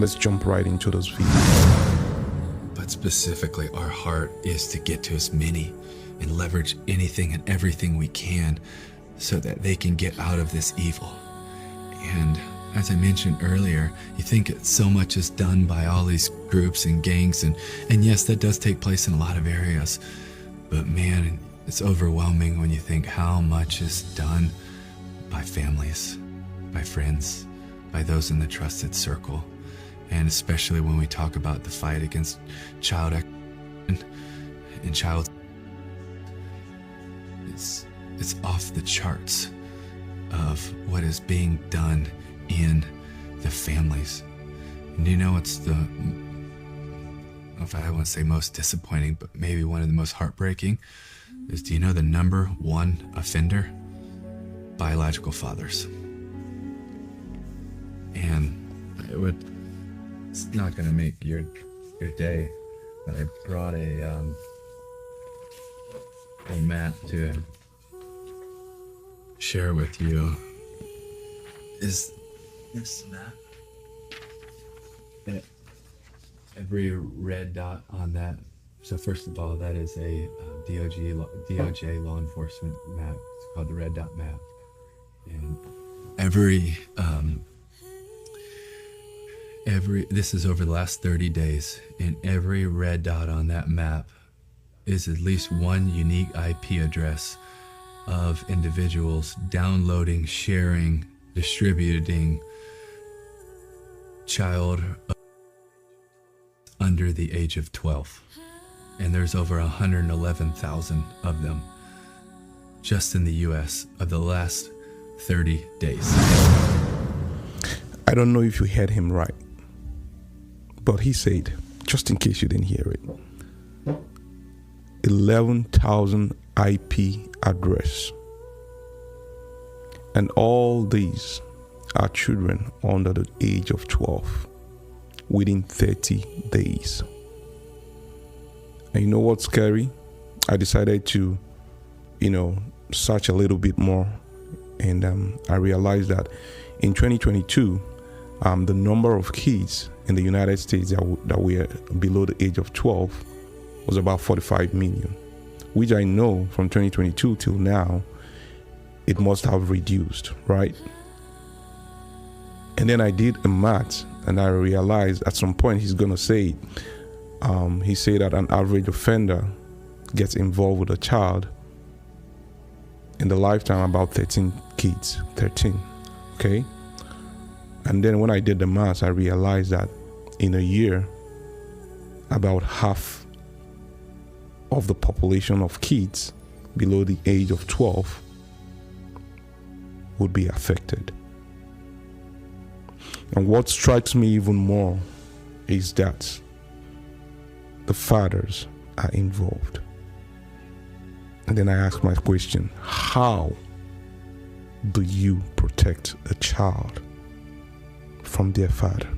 Let's jump right into those videos. But specifically, our heart is to get to as many and leverage anything and everything we can so that they can get out of this evil. And as I mentioned earlier, you think so much is done by all these groups and gangs, and yes, that does take place in a lot of areas. But man, it's overwhelming when you think how much is done by families, by friends, by those in the trusted circle. And especially when we talk about the fight against child and child, it's off the charts of what is being done in the families. And you know, it's the, if I want to say most disappointing, but maybe one of the most heartbreaking is, do you know the number one offender? Biological fathers. And it's not going to make your day, but I brought a map to share with you. Is this map? Every red dot on that. So first of all, that is a DOJ law enforcement map. It's called the red dot map. And this is over the last 30 days, and every red dot on that map is at least one unique IP address of individuals downloading, sharing, distributing child under the age of 12. And there's over 111,000 of them just in the US of the last 30 days. I don't know if you heard him right, but he said, just in case you didn't hear it, 11,000 IP address. And all these are children under the age of 12 within 30 days. And you know what's scary? I decided to, search a little bit more, and I realized that in 2022, the number of kids in the United States that were below the age of 12 was about 45 million, which I know from 2022 till now, it must have reduced, right? And then I did a math, and I realized at some point he's going to say, he said that an average offender gets involved with a child in the lifetime about 13 kids, 13, okay? And then when I did the math, I realized that in a year, about half of the population of kids below the age of 12 would be affected. And what strikes me even more is that the fathers are involved. And then I ask my question, how do you protect a child from their father?